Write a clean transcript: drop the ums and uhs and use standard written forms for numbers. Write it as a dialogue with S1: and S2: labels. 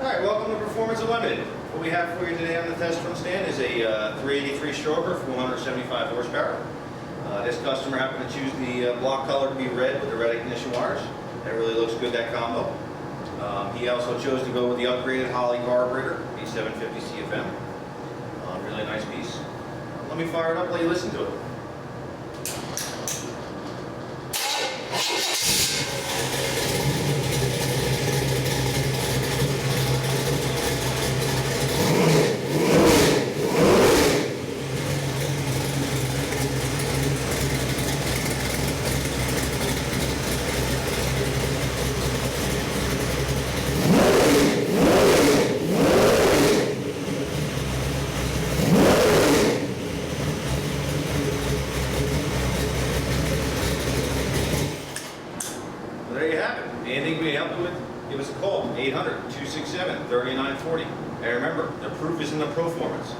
S1: Alright, welcome to Performance Unlimited. What we have for you today on the test run stand is a 383 stroker, 475 horsepower. This customer happened to choose the block color to be red with the red ignition wires. That really looks good, that combo. He also chose to go with the upgraded Holley carburetor, B750 CFM. Really nice piece. Let me fire it up, let you listen to it. There you have it. Anything we can help you with, give us a call, 800-267-3940. And remember, the proof is in the Proformance.